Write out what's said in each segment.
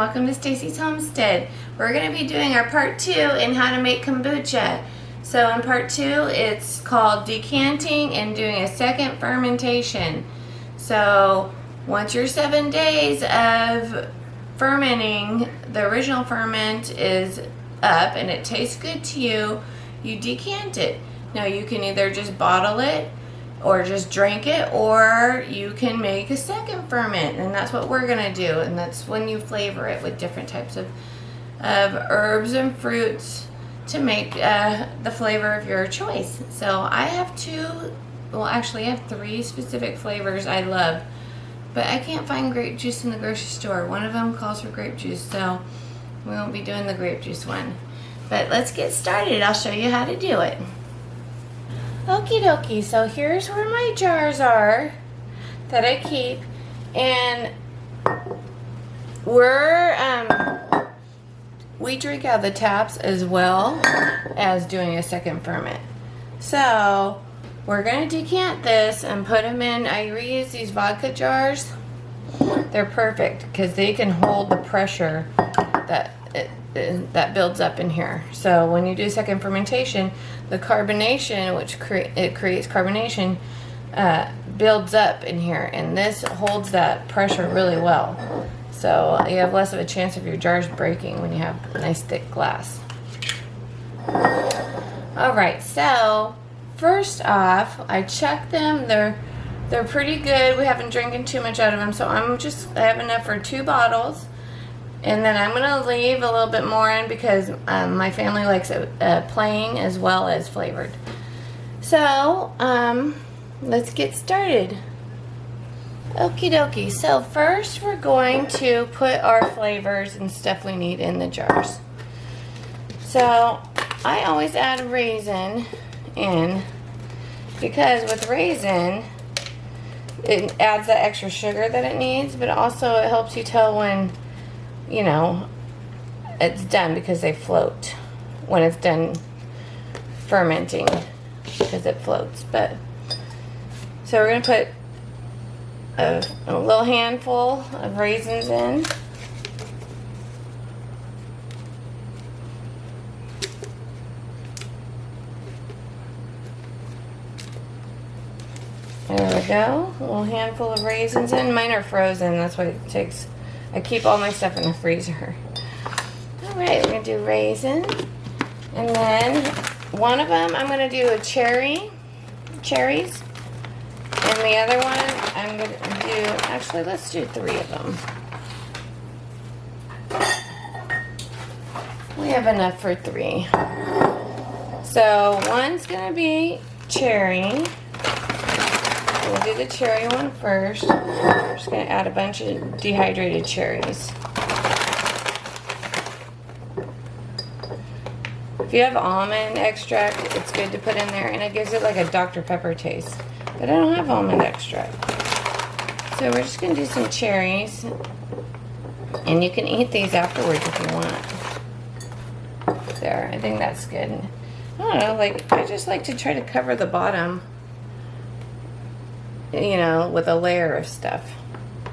welcome to Stacy's Homestead. We're going to be doing our part 2 in how to make kombucha. So in part 2 it's called decanting and doing a second fermentation. So once your 7 days of fermenting, the original ferment is up and it tastes good to you, you decant it. Now you can either just bottle it or just drink it, or you can make a second ferment, and that's what we're gonna do. And that's when you flavor it with different types of herbs and fruits to make the flavor of your choice. So I have I have 3 specific flavors I love, but I can't find grape juice in the grocery store. One of them calls for grape juice, so we won't be doing the grape juice one. But let's get started. I'll show you how to do it. Okie dokie, so here's where my jars are that I keep, and we drink out of the taps as well as doing a second ferment. So we're going to decant this and put them in. I reuse these vodka jars. They're perfect because they can hold the pressure that builds up in here. So when you do second fermentation, the carbonation, which creates carbonation, builds up in here, and this holds that pressure really well. So you have less of a chance of your jars breaking when you have nice thick glass. Alright, so first off, I checked them. They're pretty good. We haven't drinking too much out of them, so I have enough for 2 bottles. And then I'm going to leave a little bit more in because my family likes it plain as well as flavored. So, let's get started. Okie dokie. So first we're going to put our flavors and stuff we need in the jars. So I always add a raisin in because with raisin it adds that extra sugar that it needs, but also it helps you tell when it's done because they float when it's done fermenting because it floats. But so we're going to put a little handful of raisins in. There we go. A little handful of raisins in. Mine are frozen. That's why it takes. I keep all my stuff in the freezer. Alright, we're going to do raisin. And then one of them I'm going to do a cherries. And the other one I'm going to do, actually let's do 3 of them. We have enough for 3. So one's going to be cherry. We'll do the cherry one first. We're just going to add a bunch of dehydrated cherries. If you have almond extract, it's good to put in there, and it gives it like a Dr. Pepper taste. But I don't have almond extract. So we're just going to do some cherries. And you can eat these afterwards if you want. There, I think that's good. I don't know, I just like to try to cover the bottom, with a layer of stuff.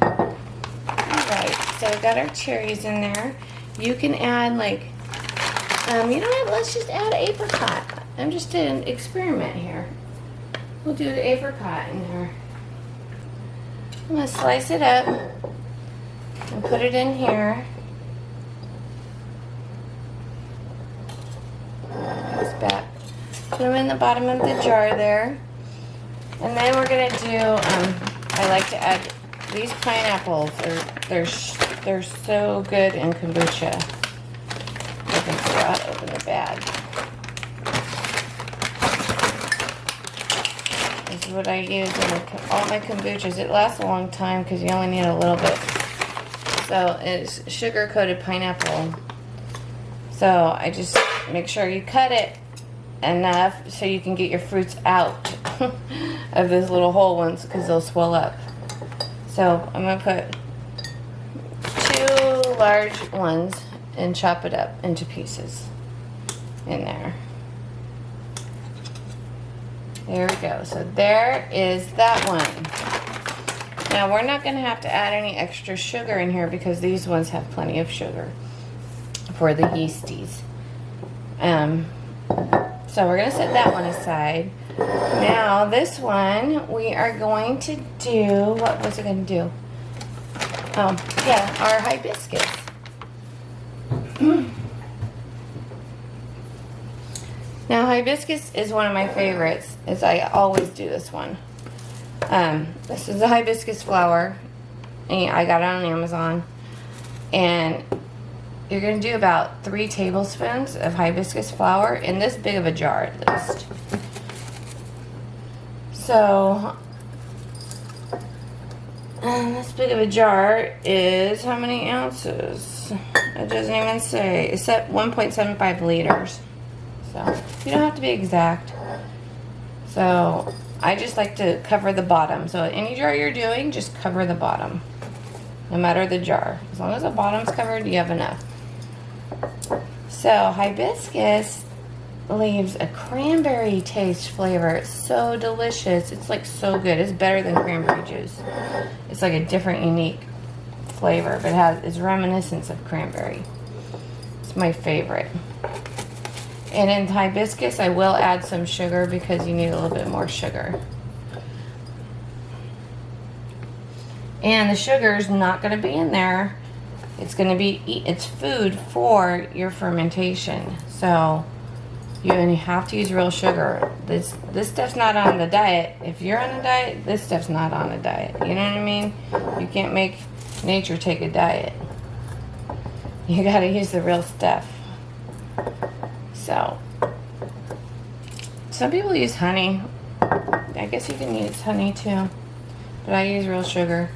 Alright, so we've got our cherries in there. You can add you know what, let's just add apricot. I'm just doing an experiment here. We'll do the apricot in there. I'm going to slice it up and put it in here. Goes back. Put them in the bottom of the jar there. And then we're going to do, I like to add these pineapples. They're so good in kombucha. I can throw out open the bag. This is what I use in all my kombuchas. It lasts a long time because you only need a little bit. So it's sugar-coated pineapple. So I just make sure you cut it enough so you can get your fruits out of those little whole ones because they'll swell up. So I'm going to put 2 large ones and chop it up into pieces in there. There we go. So there is that one. Now we're not going to have to add any extra sugar in here because these ones have plenty of sugar for the yeasties. So we're going to set that one aside. Now this one we are going to do, what was it going to do? Oh, yeah, our hibiscus. Now hibiscus is one of my favorites, as I always do this one. This is the hibiscus flower. And I got it on Amazon. And you're going to do about 3 tablespoons of hibiscus flower in this big of a jar at least. So, this big of a jar is how many ounces? It doesn't even say. It's at 1.75 liters. So, you don't have to be exact. So, I just like to cover the bottom. So, any jar you're doing, just cover the bottom. No matter the jar. As long as the bottom's covered, you have enough. So, hibiscus leaves a cranberry taste flavor. It's so delicious. It's like so good. It's better than cranberry juice. It's like a different, unique flavor, but it's reminiscent of cranberry. It's my favorite. And in hibiscus, I will add some sugar because you need a little bit more sugar. And the sugar is not going to be in there. It's going to be, it's food for your fermentation. So you have to use real sugar. This stuff's not on the diet. If you're on a diet, this stuff's not on a diet. You know what I mean? You can't make nature take a diet. You got to use the real stuff. So, some people use honey. I guess you can use honey too. But I use real sugar.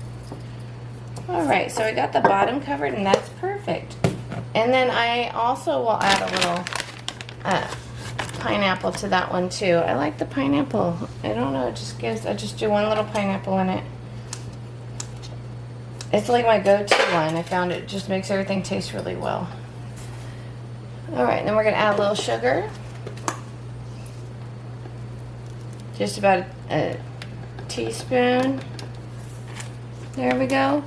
Alright, so I got the bottom covered and that's perfect. And then I also will add a little pineapple to that one too. I like the pineapple. I don't know, I just do one little pineapple in it. It's like my go-to one. I found it just makes everything taste really well. Alright, then we're going to add a little sugar. Just about a teaspoon. There we go.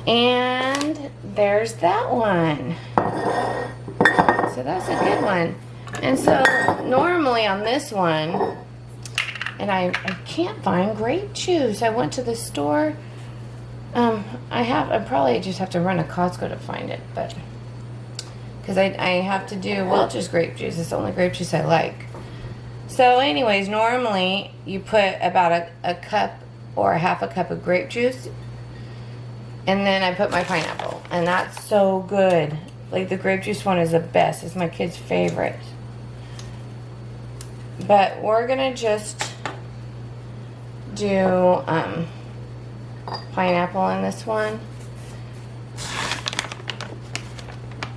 And there's that one. So that's a good one. And so normally on this one, and I can't find grape juice. I went to the store. I probably just have to run to Costco to find it, but because I have to do Welch's grape juice. It's the only grape juice I like. So anyways, normally you put about a cup or a half a cup of grape juice, and then I put my pineapple, and that's so good. Like the grape juice one is the best. It's my kid's favorite. But we're gonna just do pineapple in this one.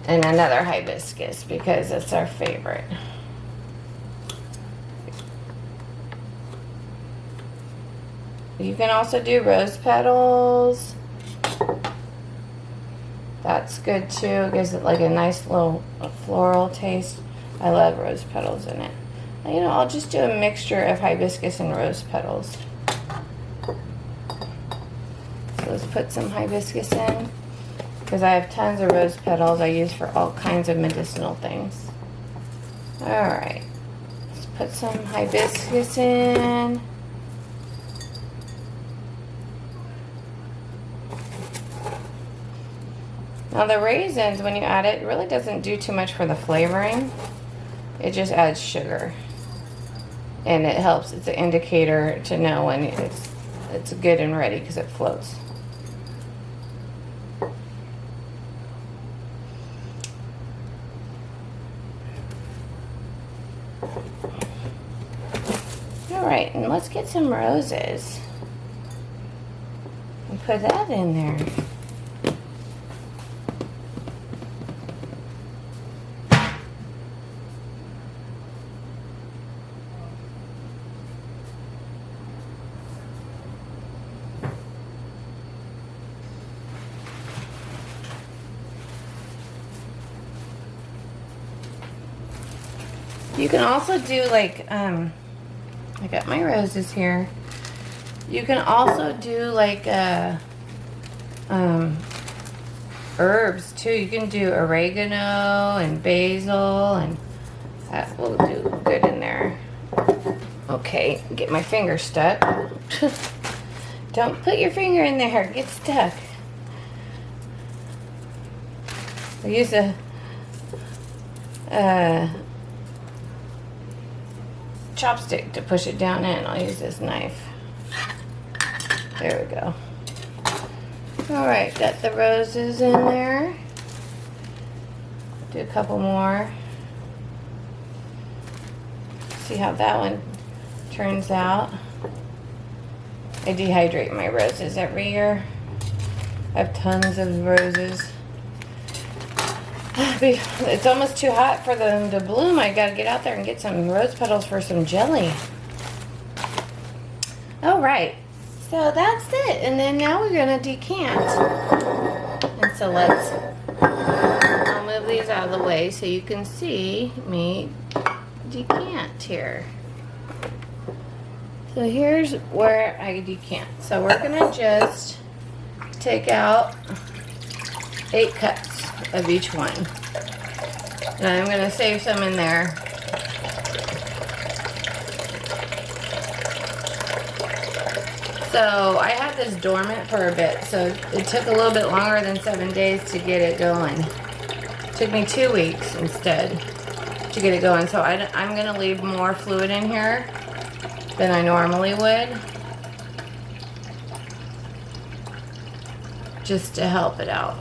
And another hibiscus because it's our favorite. You can also do rose petals. That's good too. It gives it like a nice little floral taste. I love rose petals in it. You know, I'll just do a mixture of hibiscus and rose petals. So let's put some hibiscus in, because I have tons of rose petals I use for all kinds of medicinal things. Alright, let's put some hibiscus in. Now the raisins, when you add it, it really doesn't do too much for the flavoring. It just adds sugar. And it helps, it's an indicator to know when it's good and ready because it floats. Alright, and let's get some roses. And put that in there. You can also do like, I got my roses here. You can also do like herbs too. You can do oregano and basil, and that will do good in there. Okay, get my finger stuck. Don't put your finger in there, get stuck. I use a chopstick to push it down in. I'll use this knife. There we go. Alright, got the roses in there. Do a couple more. See how that one turns out. I dehydrate my roses every year. I have tons of roses. It's almost too hot for them to bloom. I gotta get out there and get some rose petals for some jelly. Alright, so that's it. And then now we're gonna decant. And so I'll move these out of the way so you can see me decant here. So here's where I decant. So we're gonna just take out 8 cups of each one. And I'm gonna save some in there. So I had this dormant for a bit, so it took a little bit longer than 7 days to get it going. It took me 2 weeks instead to get it going. So I'm gonna leave more fluid in here than I normally would, just to help it out.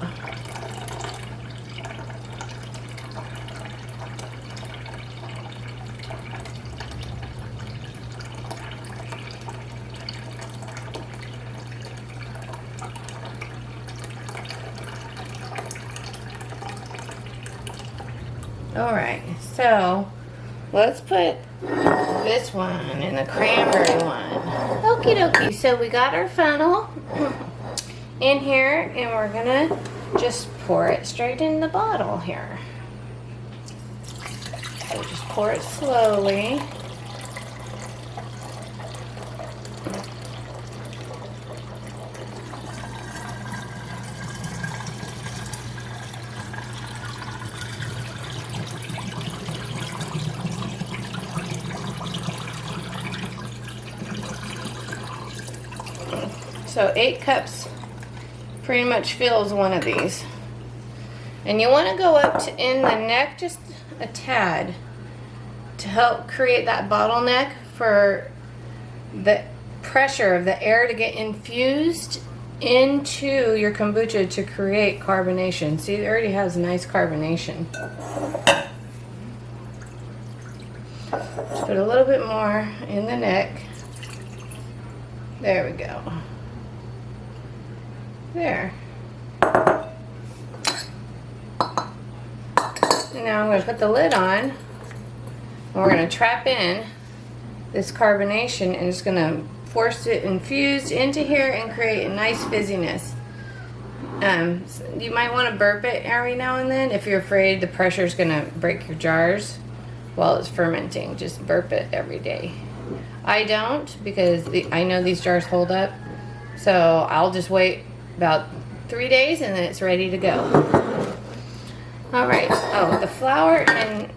Alright, so let's put this one and the cranberry one. Okie dokie, so we got our funnel in here and we're gonna just pour it straight in the bottle here. So just pour it slowly. So 8 cups pretty much fills one of these. And you want to go up to in the neck just a tad to help create that bottleneck for the pressure of the air to get infused into your kombucha to create carbonation. See, it already has nice carbonation. Just put a little bit more in the neck. There we go. There. And now I'm going to put the lid on. And we're going to trap in this carbonation and it's going to force it infused into here and create a nice fizziness. You might want to burp it every now and then if you're afraid the pressure is going to break your jars while it's fermenting. Just burp it every day. I don't, because I know these jars hold up. So I'll just wait about 3 days and then it's ready to go. Alright, oh, the flower and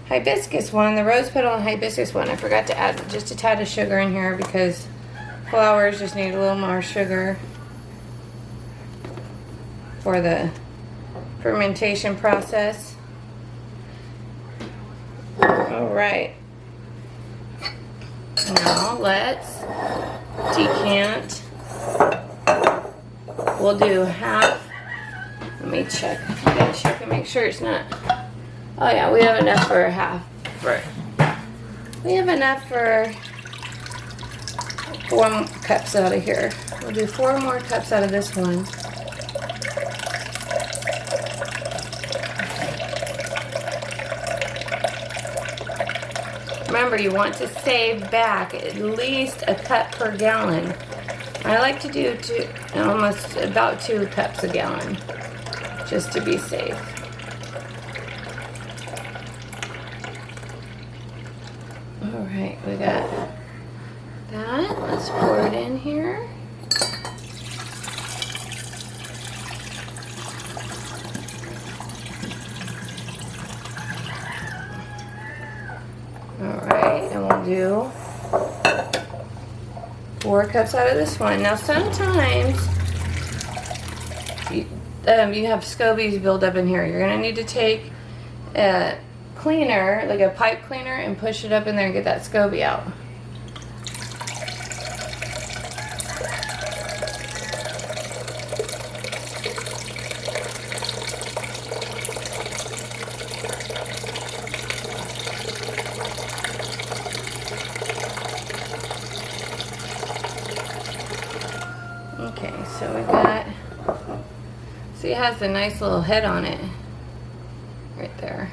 hibiscus one, the rose petal and hibiscus one, I forgot to add just a tad of sugar in here because flowers just need a little more sugar for the fermentation process. Alright, now let's decant. We'll do half. Let me check. I gotta check and make sure it's not. Oh yeah, we have enough for half. We have enough for 4 cups out of here. We'll do 4 more cups out of this one. Remember, you want to save back at least a cup per gallon. I like to do almost about 2 cups a gallon, just to be safe. Alright, we got that. Let's pour it in here. Alright, and we'll do 4 cups out of this one. Now sometimes you have scobies build up in here. You're going to need to take a cleaner, like a pipe cleaner, and push it up in there and get that SCOBY out. Okay, so we got, see, it has a nice little head on it right there.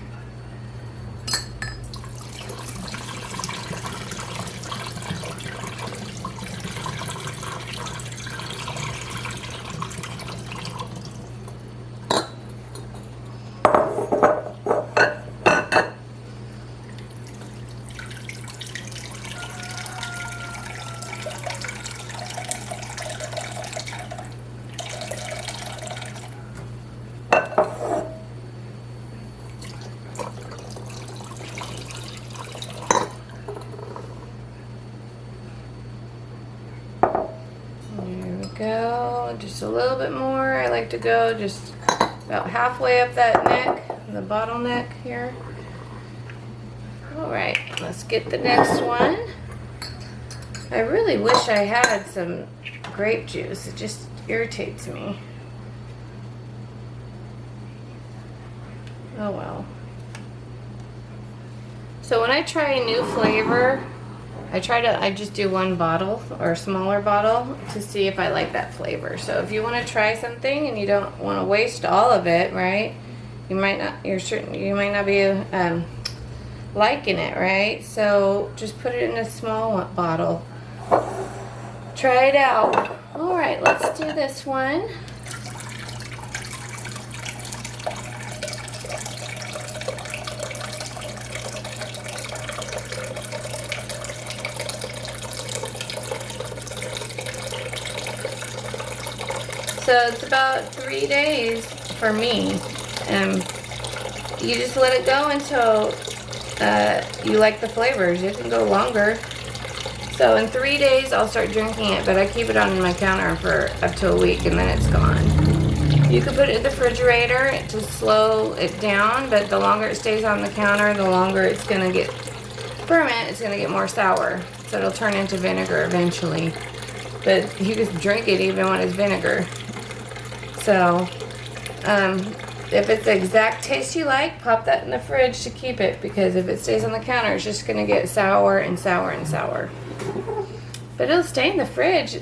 Go just a little bit more. I like to go just about halfway up that neck, the bottleneck here. Alright, let's get the next one. I really wish I had some grape juice. It just irritates me. Oh well. So when I try a new flavor, I just do 1 bottle or a smaller bottle to see if I like that flavor. So if you want to try something and you don't want to waste all of it, right? You might not be liking it, right? So just put it in a small bottle. Try it out. All right, let's do this one. So it's about 3 days for me. You just let it go until you like the flavors. It can go longer. So in 3 days I'll start drinking it, but I keep it on my counter for up to a week and then it's gone. You can put it in the refrigerator to slow it down, but the longer it stays on the counter, the longer it's going to get ferment. It's going to get more sour. So it'll turn into vinegar eventually. But you can drink it even when it's vinegar. So, if it's the exact taste you like, pop that in the fridge to keep it, because if it stays on the counter, it's just going to get sour and sour and sour. But it'll stay in the fridge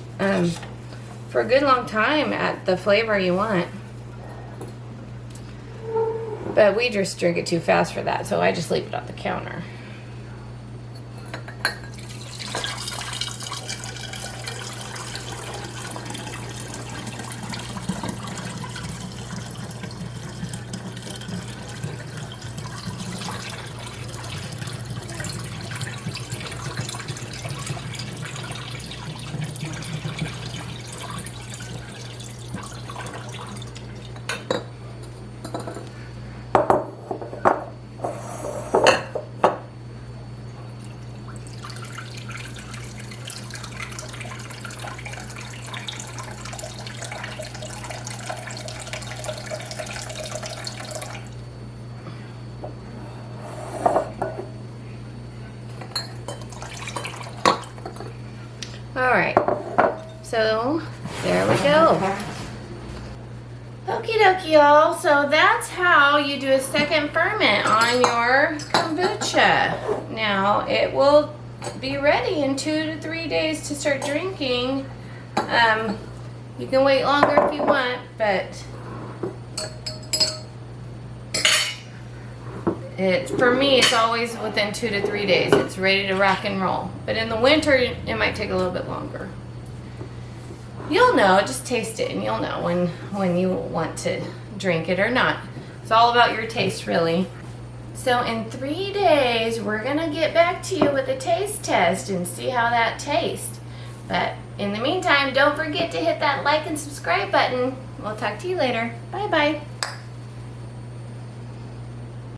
for a good long time at the flavor you want. But we just drink it too fast for that, so I just leave it on the counter. Alright, so there we go. Okie dokie, y'all. So that's how you do a second ferment on your kombucha. Now, it will be ready in 2 to 3 days to start drinking. You can wait longer if you want, but for me, it's always within 2 to 3 days. It's ready to rock and roll. But in the winter, it might take a little bit longer. You'll know, just taste it and you'll know when you want to drink it or not. It's all about your taste, really. So in 3 days, we're gonna get back to you with a taste test and see how that tastes. But in the meantime, don't forget to hit that like and subscribe button. We'll talk to you later. Bye bye.